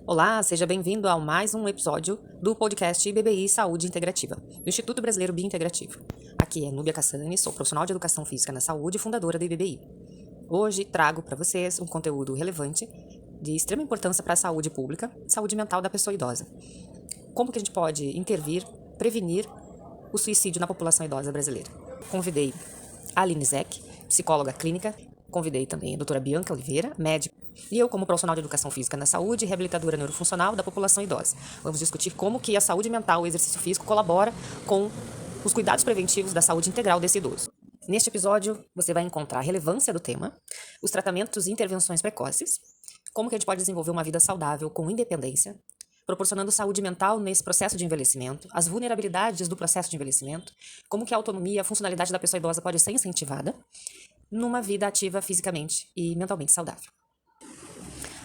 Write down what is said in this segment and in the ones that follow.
Olá, seja bem-vindo a mais um episódio do podcast BBI Saúde Integrativa, do Instituto Brasileiro Biointegrativo. Aqui é Núbia Cassani, sou profissional de Educação Física na Saúde e fundadora do IBBI. Hoje trago para vocês um conteúdo relevante de extrema importância para a saúde pública, saúde mental da pessoa idosa. Como que a gente pode intervir, prevenir o suicídio na população idosa brasileira? Convidei a Aline Zeck, psicóloga clínica, convidei também a doutora Bianca Oliveira, médica, e eu como profissional de Educação Física na Saúde e reabilitadora neurofuncional da população idosa. Vamos discutir como que a saúde mental e o exercício físico colabora com os cuidados preventivos da saúde integral desse idoso. Neste episódio, você vai encontrar a relevância do tema, os tratamentos e intervenções precoces, como que a gente pode desenvolver uma vida saudável com independência, proporcionando saúde mental nesse processo de envelhecimento, as vulnerabilidades do processo de envelhecimento, como que a autonomia e a funcionalidade da pessoa idosa pode ser incentivada numa vida ativa fisicamente e mentalmente saudável.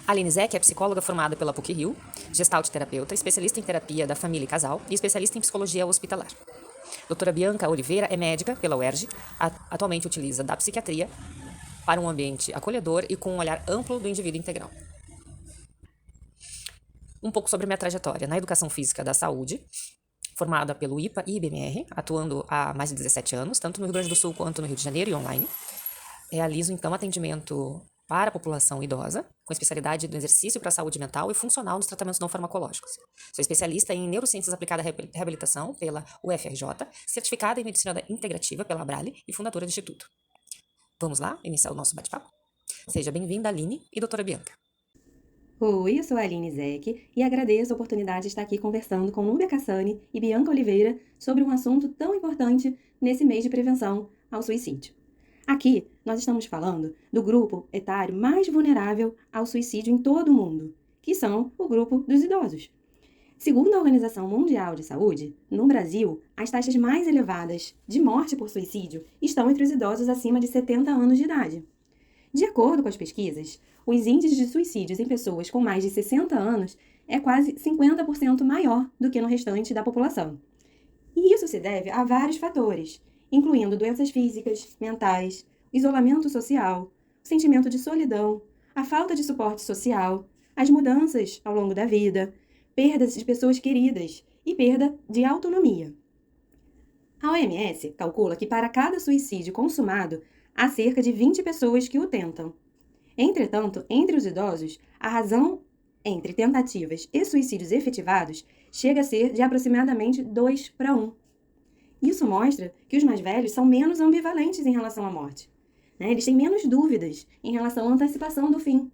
A Aline Zeck é psicóloga formada pela PUC-Rio, gestalt terapeuta, especialista em terapia da família e casal e especialista em psicologia hospitalar. Doutora Bianca Oliveira é médica pela UERJ, atualmente utiliza da psiquiatria para um ambiente acolhedor e com um olhar amplo do indivíduo integral. Um pouco sobre minha trajetória na educação física da saúde, formada pelo IPA e IBMR, atuando há mais de 17 anos, tanto no Rio Grande do Sul quanto no Rio de Janeiro e online. Realizo, então, atendimento para a população idosa, com especialidade no exercício para a saúde mental e funcional nos tratamentos não farmacológicos. Sou especialista em neurociências aplicadas à reabilitação pela UFRJ, certificada em medicina integrativa pela Abrale e fundadora do Instituto. Vamos lá iniciar o nosso bate-papo? Seja bem-vinda, Aline e doutora Bianca. Oi, eu sou a Aline Zeck e agradeço a oportunidade de estar aqui conversando com Núbia Cassani e Bianca Oliveira sobre um assunto tão importante nesse mês de prevenção ao suicídio. Aqui, nós estamos falando do grupo etário mais vulnerável ao suicídio em todo o mundo, que são o grupo dos idosos. Segundo a Organização Mundial de Saúde, no Brasil, as taxas mais elevadas de morte por suicídio estão entre os idosos acima de 70 anos de idade. De acordo com as pesquisas, os índices de suicídios em pessoas com mais de 60 anos é quase 50% maior do que no restante da população. E isso se deve a vários fatores, incluindo doenças físicas, mentais, isolamento social, o sentimento de solidão, a falta de suporte social, as mudanças ao longo da vida, perdas de pessoas queridas e perda de autonomia. A OMS calcula que para cada suicídio consumado, há cerca de 20 pessoas que o tentam. Entretanto, entre os idosos, a razão entre tentativas e suicídios efetivados chega a ser de aproximadamente 2-1. Isso mostra que os mais velhos são menos ambivalentes em relação à morte. Eles têm menos dúvidas em relação à antecipação do fim.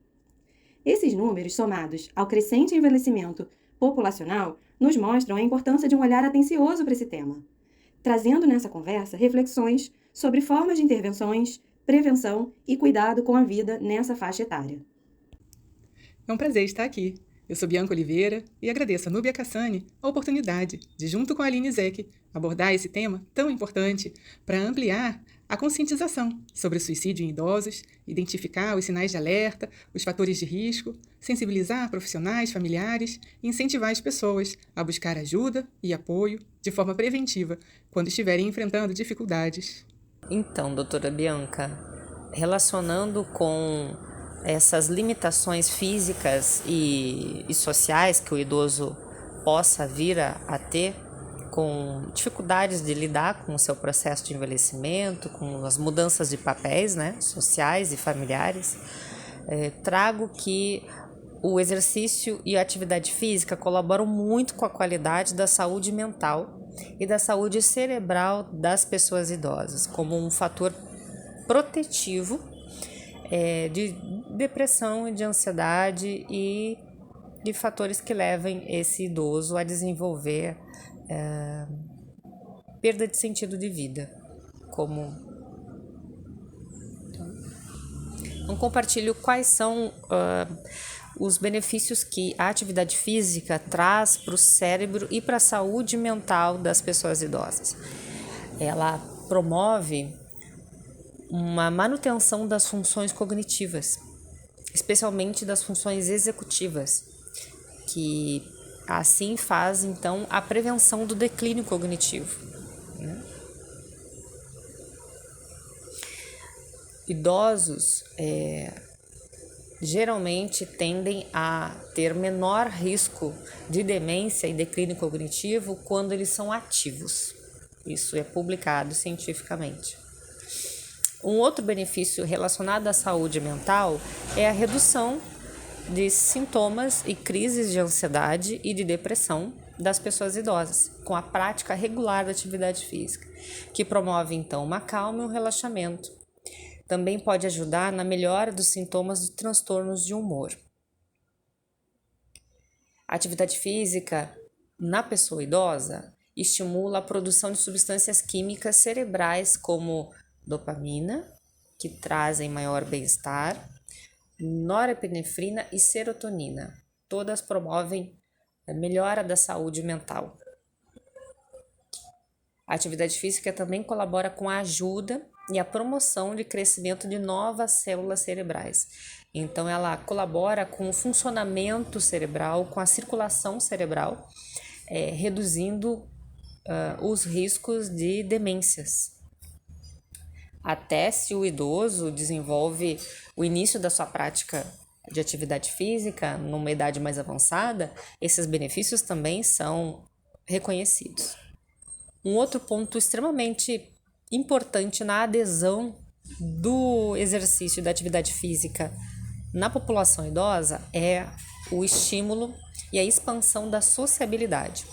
Esses números, somados ao crescente envelhecimento populacional, nos mostram a importância de um olhar atencioso para esse tema, trazendo nessa conversa reflexões sobre formas de intervenções, prevenção e cuidado com a vida nessa faixa etária. É um prazer estar aqui. Eu sou Bianca Oliveira e agradeço a Núbia Cassani a oportunidade de, junto com a Aline Zeck, abordar esse tema tão importante para ampliar a conscientização sobre o suicídio em idosos, identificar os sinais de alerta, os fatores de risco, sensibilizar profissionais, familiares e incentivar as pessoas a buscar ajuda e apoio de forma preventiva quando estiverem enfrentando dificuldades. Então, doutora Bianca, relacionando com essas limitações físicas e sociais que o idoso possa vir a ter, com dificuldades de lidar com o seu processo de envelhecimento, com as mudanças de papéis, sociais e familiares, trago que o exercício e a atividade física colaboram muito com a qualidade da saúde mental e da saúde cerebral das pessoas idosas, como um fator protetivo de depressão, de ansiedade e de fatores que levem esse idoso a desenvolver perda de sentido de vida. Então, compartilho quais são os benefícios que a atividade física traz para o cérebro e para a saúde mental das pessoas idosas. Ela promove uma manutenção das funções cognitivas, especialmente das funções executivas, que assim faz, então, a prevenção do declínio cognitivo. Idosos geralmente tendem a ter menor risco de demência e declínio cognitivo quando eles são ativos. Isso é publicado cientificamente. Um outro benefício relacionado à saúde mental é a redução de sintomas e crises de ansiedade e de depressão das pessoas idosas, com a prática regular da atividade física, que promove então uma calma e um relaxamento. Também pode ajudar na melhora dos sintomas de transtornos de humor. A atividade física na pessoa idosa estimula a produção de substâncias químicas cerebrais como dopamina, que trazem maior bem-estar, norepinefrina e serotonina. Todas promovem a melhora da saúde mental. A atividade física também colabora com a ajuda e a promoção de crescimento de novas células cerebrais. Então, ela colabora com o funcionamento cerebral, com a circulação cerebral, reduzindo os riscos de demências. Até se o idoso desenvolve o início da sua prática de atividade física numa idade mais avançada, esses benefícios também são reconhecidos. Um outro ponto extremamente importante na adesão do exercício da atividade física na população idosa é o estímulo e a expansão da sociabilidade.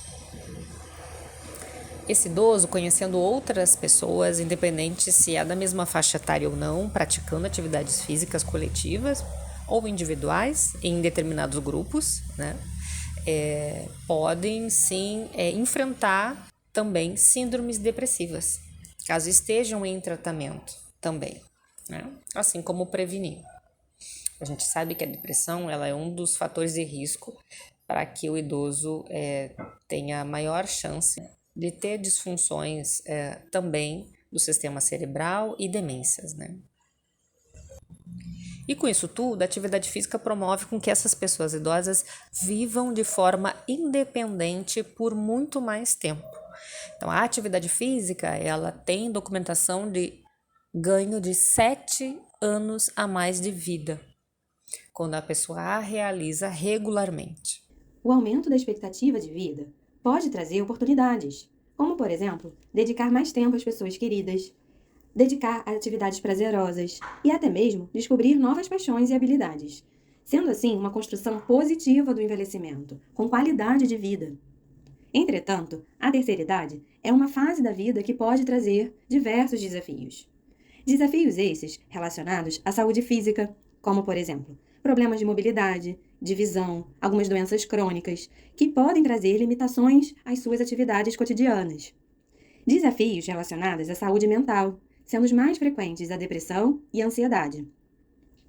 Esse idoso, conhecendo outras pessoas, independente se é da mesma faixa etária ou não, praticando atividades físicas coletivas ou individuais em determinados grupos, né, podem sim enfrentar também síndromes depressivas, caso estejam em tratamento também, né, assim como prevenir. A gente sabe que a depressão ela é um dos fatores de risco para que o idoso tenha maior chance de ter disfunções também do sistema cerebral e demências, né? E com isso tudo, a atividade física promove com que essas pessoas idosas vivam de forma independente por muito mais tempo. Então, a atividade física, ela tem documentação de ganho de 7 anos a mais de vida, quando a pessoa a realiza regularmente. O aumento da expectativa de vida pode trazer oportunidades, como, por exemplo, dedicar mais tempo às pessoas queridas, dedicar a atividades prazerosas e até mesmo descobrir novas paixões e habilidades, sendo assim uma construção positiva do envelhecimento, com qualidade de vida. Entretanto, a terceira idade é uma fase da vida que pode trazer diversos desafios. Desafios esses relacionados à saúde física, como, por exemplo, problemas de mobilidade, de visão, algumas doenças crônicas, que podem trazer limitações às suas atividades cotidianas. Desafios relacionados à saúde mental, sendo os mais frequentes a depressão e a ansiedade.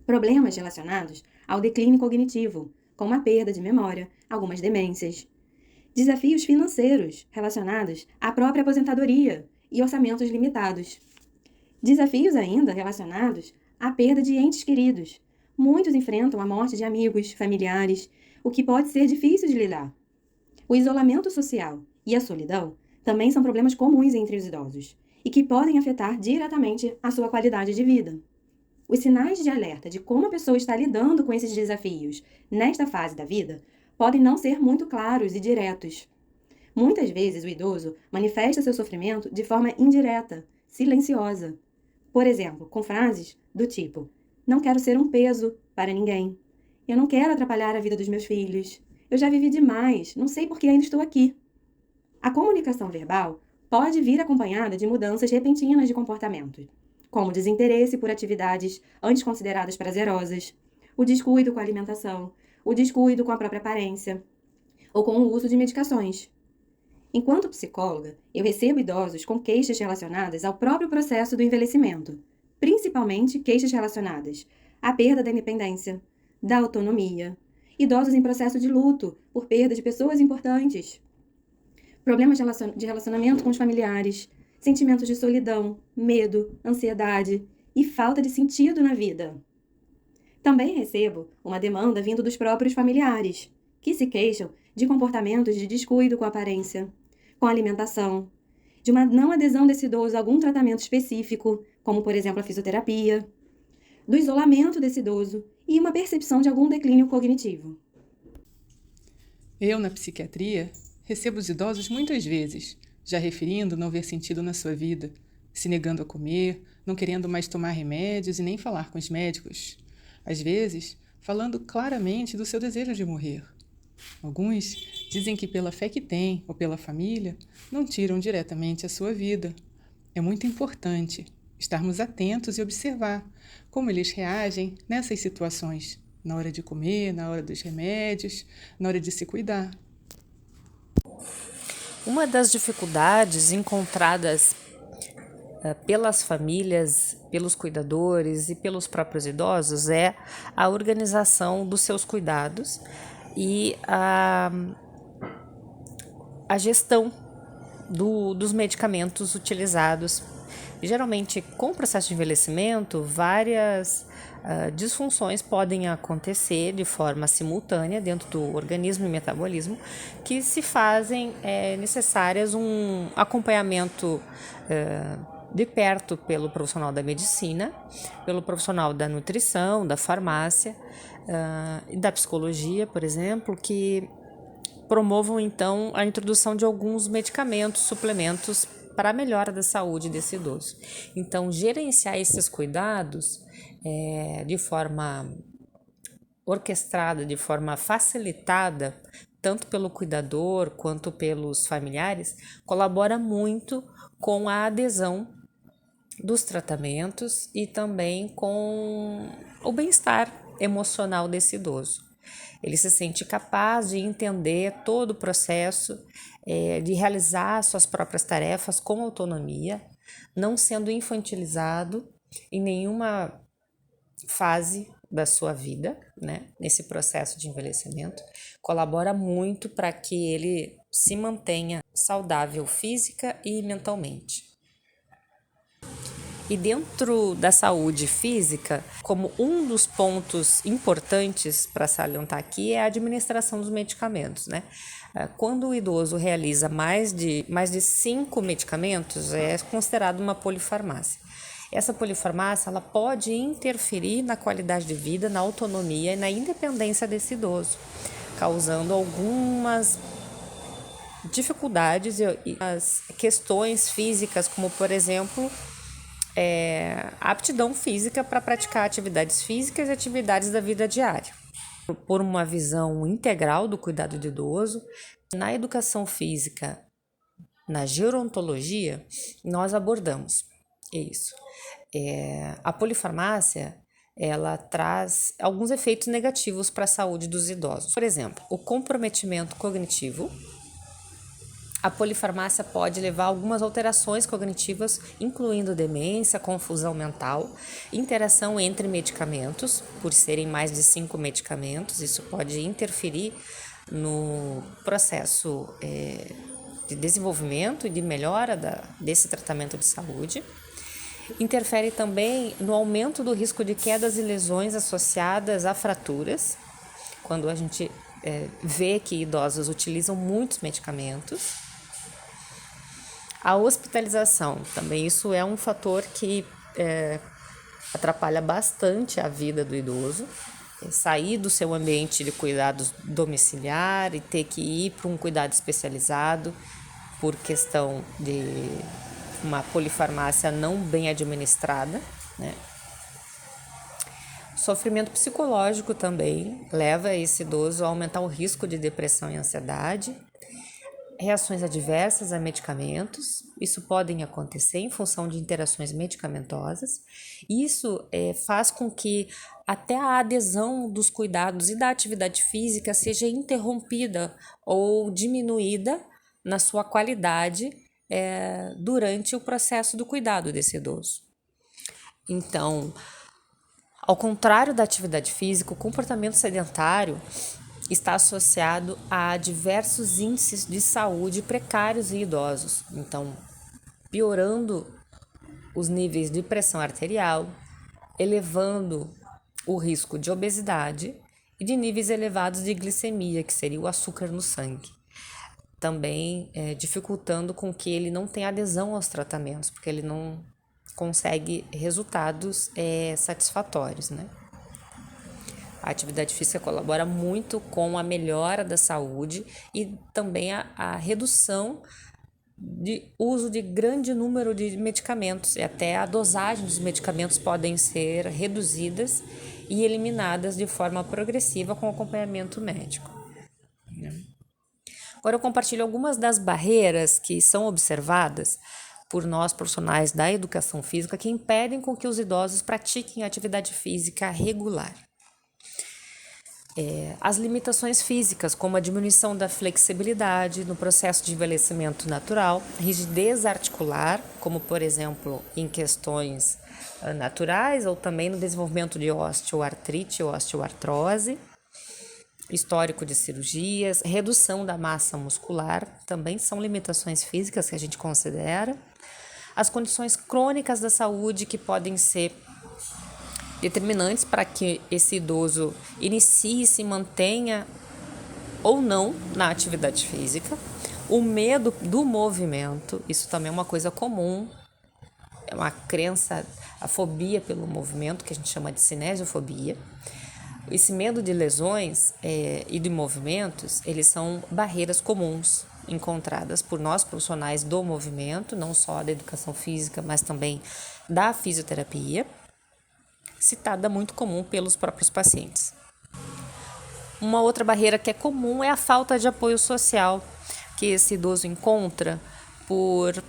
Problemas relacionados ao declínio cognitivo, como a perda de memória, algumas demências. Desafios financeiros, relacionados à própria aposentadoria e orçamentos limitados. Desafios ainda relacionados à perda de entes queridos. Muitos enfrentam a morte de amigos, familiares, o que pode ser difícil de lidar. O isolamento social e a solidão também são problemas comuns entre os idosos e que podem afetar diretamente a sua qualidade de vida. Os sinais de alerta de como a pessoa está lidando com esses desafios nesta fase da vida podem não ser muito claros e diretos. Muitas vezes o idoso manifesta seu sofrimento de forma indireta, silenciosa. Por exemplo, com frases do tipo: "Não quero ser um peso para ninguém. Eu não quero atrapalhar a vida dos meus filhos. Eu já vivi demais, não sei por que ainda estou aqui." A comunicação verbal pode vir acompanhada de mudanças repentinas de comportamento, como desinteresse por atividades antes consideradas prazerosas, o descuido com a alimentação, o descuido com a própria aparência, ou com o uso de medicações. Enquanto psicóloga, eu recebo idosos com queixas relacionadas ao próprio processo do envelhecimento, principalmente queixas relacionadas à perda da independência, da autonomia, idosos em processo de luto por perda de pessoas importantes, problemas de relacionamento com os familiares, sentimentos de solidão, medo, ansiedade e falta de sentido na vida. Também recebo uma demanda vindo dos próprios familiares, que se queixam de comportamentos de descuido com a aparência, com a alimentação, de uma não adesão desse idoso a algum tratamento específico, como por exemplo a fisioterapia, do isolamento desse idoso e uma percepção de algum declínio cognitivo. Eu, na psiquiatria, recebo os idosos muitas vezes, já referindo não ver sentido na sua vida, se negando a comer, não querendo mais tomar remédios e nem falar com os médicos. Às vezes, falando claramente do seu desejo de morrer. Alguns dizem que pela fé que têm ou pela família, não tiram diretamente a sua vida. É muito importante estarmos atentos e observar como eles reagem nessas situações, na hora de comer, na hora dos remédios, na hora de se cuidar. Uma das dificuldades encontradas pelas famílias, pelos cuidadores e pelos próprios idosos é a organização dos seus cuidados e a gestão dos medicamentos utilizados. Geralmente, com o processo de envelhecimento, várias disfunções podem acontecer de forma simultânea dentro do organismo e metabolismo, que se fazem necessárias um acompanhamento de perto pelo profissional da medicina, pelo profissional da nutrição, da farmácia e da psicologia, por exemplo, que promovam então a introdução de alguns medicamentos, suplementos para a melhora da saúde desse idoso. Então, gerenciar esses cuidados de forma orquestrada, de forma facilitada, tanto pelo cuidador quanto pelos familiares, colabora muito com a adesão dos tratamentos e também com o bem-estar emocional desse idoso. Ele se sente capaz de entender todo o processo, de realizar suas próprias tarefas com autonomia, não sendo infantilizado em nenhuma fase da sua vida, né? Nesse processo de envelhecimento, colabora muito para que ele se mantenha saudável física e mentalmente. E dentro da saúde física, como um dos pontos importantes para salientar aqui é a administração dos medicamentos, né? Quando o idoso realiza mais de 5 medicamentos, é considerado uma polifarmácia. Essa polifarmácia ela pode interferir na qualidade de vida, na autonomia e na independência desse idoso, causando algumas dificuldades e as questões físicas, como por exemplo, a aptidão física para praticar atividades físicas e atividades da vida diária. Por uma visão integral do cuidado do idoso, na educação física, na gerontologia, nós abordamos isso. A polifarmácia, ela traz alguns efeitos negativos para a saúde dos idosos. Por exemplo, o comprometimento cognitivo. A polifarmácia pode levar a algumas alterações cognitivas, incluindo demência, confusão mental, interação entre medicamentos, por serem mais de 5 medicamentos, isso pode interferir no processo de desenvolvimento e de melhora desse tratamento de saúde. Interfere também no aumento do risco de quedas e lesões associadas a fraturas, quando a gente vê que idosos utilizam muitos medicamentos. A hospitalização, também isso é um fator que atrapalha bastante a vida do idoso. Sair do seu ambiente de cuidados domiciliar e ter que ir para um cuidado especializado por questão de uma polifarmácia não bem administrada, né? Sofrimento psicológico também leva esse idoso a aumentar o risco de depressão e ansiedade. Reações adversas a medicamentos, isso podem acontecer em função de interações medicamentosas. Isso faz com que até a adesão dos cuidados e da atividade física seja interrompida ou diminuída na sua qualidade durante o processo do cuidado desse idoso. Então, ao contrário da atividade física, o comportamento sedentário está associado a diversos índices de saúde precários em idosos, então piorando os níveis de pressão arterial, elevando o risco de obesidade e de níveis elevados de glicemia, que seria o açúcar no sangue. Também dificultando com que ele não tenha adesão aos tratamentos, porque ele não consegue resultados satisfatórios, né? A atividade física colabora muito com a melhora da saúde e também a redução de uso de grande número de medicamentos, e até a dosagem dos medicamentos podem ser reduzidas e eliminadas de forma progressiva com acompanhamento médico. Agora eu compartilho algumas das barreiras que são observadas por nós profissionais da educação física que impedem com que os idosos pratiquem atividade física regular. As limitações físicas, como a diminuição da flexibilidade no processo de envelhecimento natural, rigidez articular, como por exemplo em questões naturais ou também no desenvolvimento de osteoartrite ou osteoartrose, histórico de cirurgias, redução da massa muscular, também são limitações físicas que a gente considera. As condições crônicas da saúde que podem ser determinantes para que esse idoso inicie e se mantenha ou não na atividade física. O medo do movimento, isso também é uma coisa comum, é uma crença, a fobia pelo movimento, que a gente chama de cinesiofobia. Esse medo de lesões e de movimentos, eles são barreiras comuns encontradas por nós profissionais do movimento, não só da educação física, mas também da fisioterapia, citada muito comum pelos próprios pacientes. Uma outra barreira que é comum é a falta de apoio social que esse idoso encontra por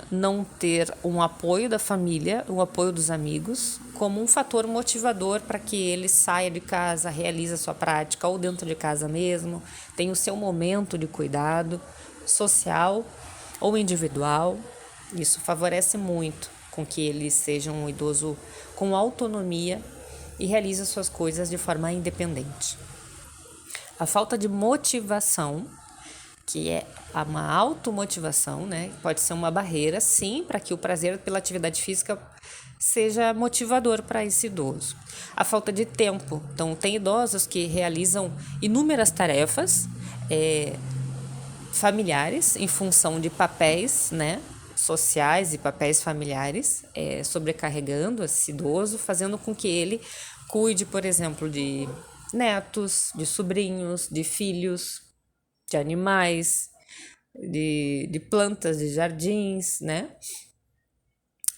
não ter um apoio da família, um apoio dos amigos, como um fator motivador para que ele saia de casa, realize a sua prática ou dentro de casa mesmo, tenha o seu momento de cuidado social ou individual. Isso favorece muito com que ele seja um idoso com autonomia e realize as suas coisas de forma independente. A falta de motivação, que é uma automotivação, né? Pode ser uma barreira, sim, para que o prazer pela atividade física seja motivador para esse idoso. A falta de tempo. Então, tem idosos que realizam inúmeras tarefas familiares em função de papéis, né, sociais e papéis familiares, sobrecarregando esse idoso, fazendo com que ele cuide, por exemplo, de netos, de sobrinhos, de filhos, de animais, de plantas, de jardins, né?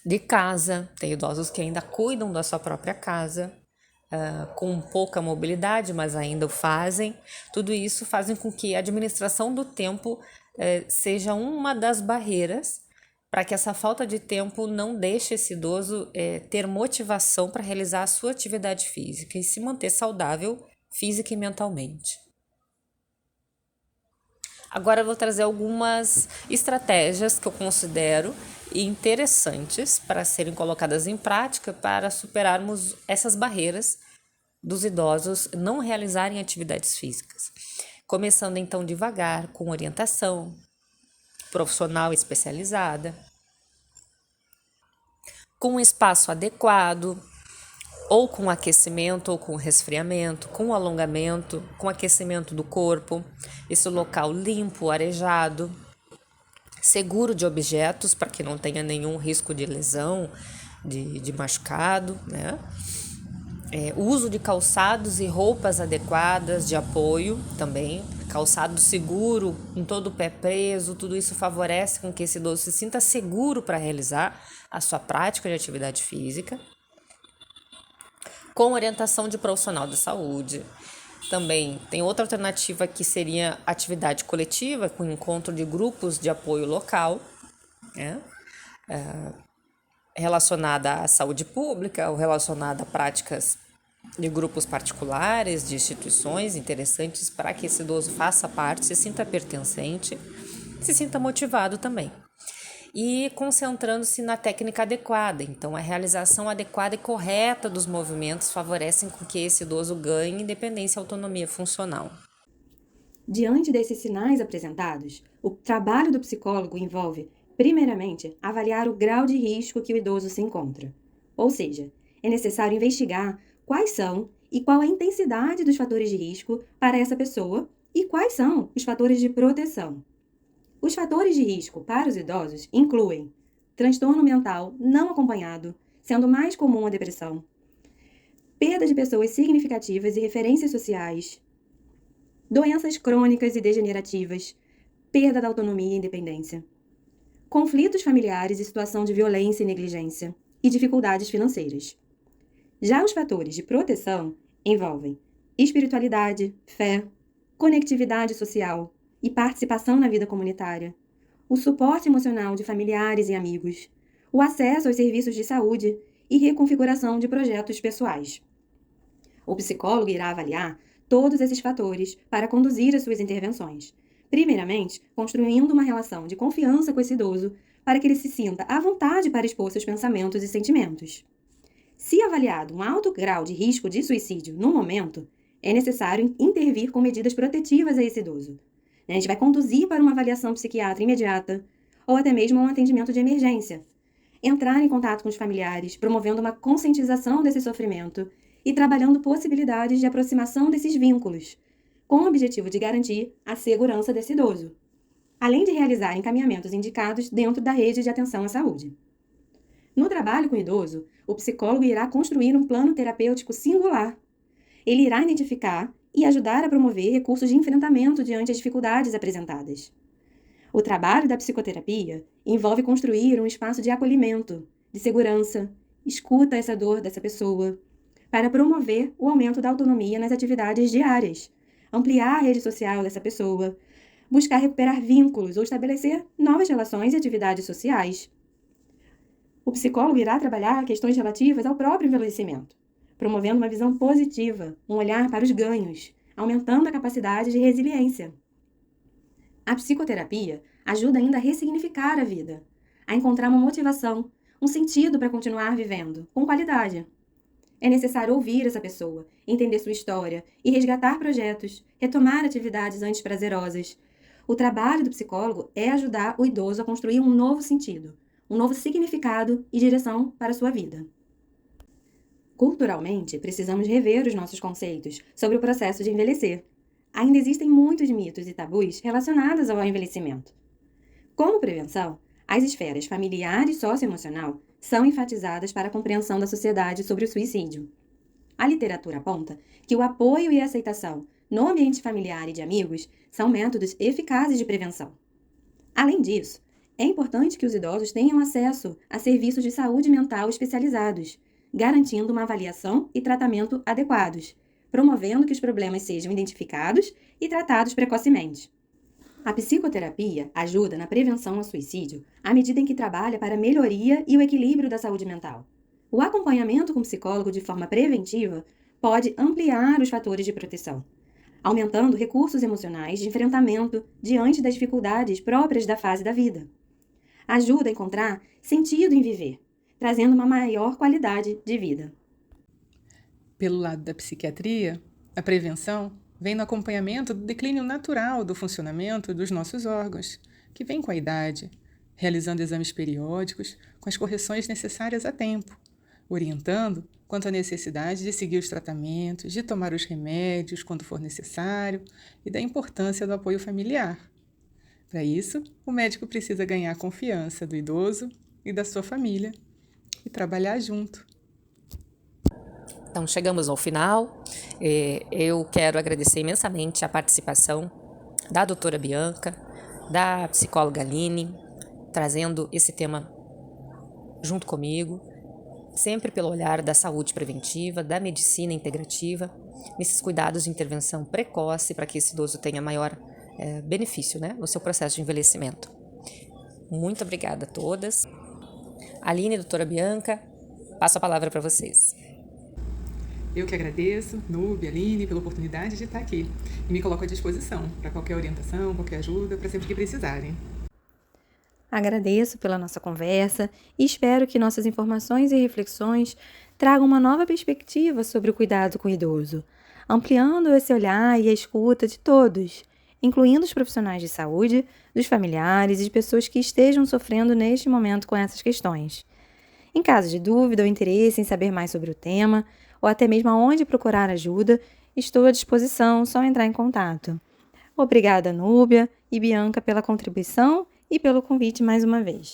De casa. Tem idosos que ainda cuidam da sua própria casa, com pouca mobilidade, mas ainda o fazem. Tudo isso fazem com que a administração do tempo seja uma das barreiras para que essa falta de tempo não deixe esse idoso ter motivação para realizar a sua atividade física e se manter saudável física e mentalmente. Agora eu vou trazer algumas estratégias que eu considero interessantes para serem colocadas em prática para superarmos essas barreiras dos idosos não realizarem atividades físicas. Começando então devagar, com orientação profissional especializada, com um espaço adequado, ou com aquecimento ou com resfriamento, com alongamento, com aquecimento do corpo, esse local limpo, arejado, seguro de objetos para que não tenha nenhum risco de lesão, de machucado, né? O uso de calçados e roupas adequadas de apoio também, calçado seguro, com todo o pé preso, tudo isso favorece com que esse idoso se sinta seguro para realizar a sua prática de atividade física. Com orientação de profissional da saúde. Também tem outra alternativa que seria atividade coletiva, com encontro de grupos de apoio local, né? Relacionada à saúde pública ou relacionada a práticas de grupos particulares, de instituições interessantes para que esse idoso faça parte, se sinta pertencente, se sinta motivado também. E concentrando-se na técnica adequada. Então, a realização adequada e correta dos movimentos favorecem com que esse idoso ganhe independência e autonomia funcional. Diante desses sinais apresentados, o trabalho do psicólogo envolve, primeiramente, avaliar o grau de risco que o idoso se encontra. Ou seja, é necessário investigar quais são e qual a intensidade dos fatores de risco para essa pessoa e quais são os fatores de proteção. Os fatores de risco para os idosos incluem transtorno mental não acompanhado, sendo mais comum a depressão, perda de pessoas significativas e referências sociais, doenças crônicas e degenerativas, perda da autonomia e independência, conflitos familiares e situação de violência e negligência, e dificuldades financeiras. Já os fatores de proteção envolvem espiritualidade, fé, conectividade social e participação na vida comunitária, o suporte emocional de familiares e amigos, o acesso aos serviços de saúde e reconfiguração de projetos pessoais. O psicólogo irá avaliar todos esses fatores para conduzir as suas intervenções. Primeiramente, construindo uma relação de confiança com esse idoso para que ele se sinta à vontade para expor seus pensamentos e sentimentos. Se avaliado um alto grau de risco de suicídio no momento, é necessário intervir com medidas protetivas a esse idoso. A gente vai conduzir para uma avaliação psiquiátrica imediata ou até mesmo um atendimento de emergência. Entrar em contato com os familiares, promovendo uma conscientização desse sofrimento e trabalhando possibilidades de aproximação desses vínculos, com o objetivo de garantir a segurança desse idoso, além de realizar encaminhamentos indicados dentro da rede de atenção à saúde. No trabalho com o idoso, o psicólogo irá construir um plano terapêutico singular. Ele irá identificar e ajudar a promover recursos de enfrentamento diante das dificuldades apresentadas. O trabalho da psicoterapia envolve construir um espaço de acolhimento, de segurança, escuta essa dor dessa pessoa, para promover o aumento da autonomia nas atividades diárias, ampliar a rede social dessa pessoa, buscar recuperar vínculos ou estabelecer novas relações e atividades sociais. O psicólogo irá trabalhar questões relativas ao próprio envelhecimento, promovendo uma visão positiva, um olhar para os ganhos, aumentando a capacidade de resiliência. A psicoterapia ajuda ainda a ressignificar a vida, a encontrar uma motivação, um sentido para continuar vivendo, com qualidade. É necessário ouvir essa pessoa, entender sua história e resgatar projetos, retomar atividades antes prazerosas. O trabalho do psicólogo é ajudar o idoso a construir um novo sentido, um novo significado e direção para a sua vida. Culturalmente, precisamos rever os nossos conceitos sobre o processo de envelhecer. Ainda existem muitos mitos e tabus relacionados ao envelhecimento. Como prevenção, as esferas familiar e socioemocional são enfatizadas para a compreensão da sociedade sobre o suicídio. A literatura aponta que o apoio e a aceitação no ambiente familiar e de amigos são métodos eficazes de prevenção. Além disso, é importante que os idosos tenham acesso a serviços de saúde mental especializados, garantindo uma avaliação e tratamento adequados, promovendo que os problemas sejam identificados e tratados precocemente. A psicoterapia ajuda na prevenção ao suicídio à medida em que trabalha para a melhoria e o equilíbrio da saúde mental. O acompanhamento com o psicólogo de forma preventiva pode ampliar os fatores de proteção, aumentando recursos emocionais de enfrentamento diante das dificuldades próprias da fase da vida. Ajuda a encontrar sentido em viver, trazendo uma maior qualidade de vida. Pelo lado da psiquiatria, a prevenção vem no acompanhamento do declínio natural do funcionamento dos nossos órgãos, que vem com a idade, realizando exames periódicos com as correções necessárias a tempo, orientando quanto à necessidade de seguir os tratamentos, de tomar os remédios quando for necessário e da importância do apoio familiar. Para isso, o médico precisa ganhar a confiança do idoso e da sua família e trabalhar junto. Então, chegamos ao final. Eu quero agradecer imensamente a participação da doutora Bianca, da psicóloga Aline, trazendo esse tema junto comigo, sempre pelo olhar da saúde preventiva, da medicina integrativa, nesses cuidados de intervenção precoce para que esse idoso tenha maior benefício, no seu processo de envelhecimento. Muito obrigada a todas. Aline e doutora Bianca, passo a palavra para vocês. Eu que agradeço, Núbia, Aline, pela oportunidade de estar aqui e me coloco à disposição para qualquer orientação, qualquer ajuda, para sempre que precisarem. Agradeço pela nossa conversa e espero que nossas informações e reflexões tragam uma nova perspectiva sobre o cuidado com o idoso, ampliando esse olhar e a escuta de todos, incluindo os profissionais de saúde, dos familiares e de pessoas que estejam sofrendo neste momento com essas questões. Em caso de dúvida ou interesse em saber mais sobre o tema, ou até mesmo aonde procurar ajuda, estou à disposição, só entrar em contato. Obrigada, Núbia e Bianca, pela contribuição e pelo convite mais uma vez.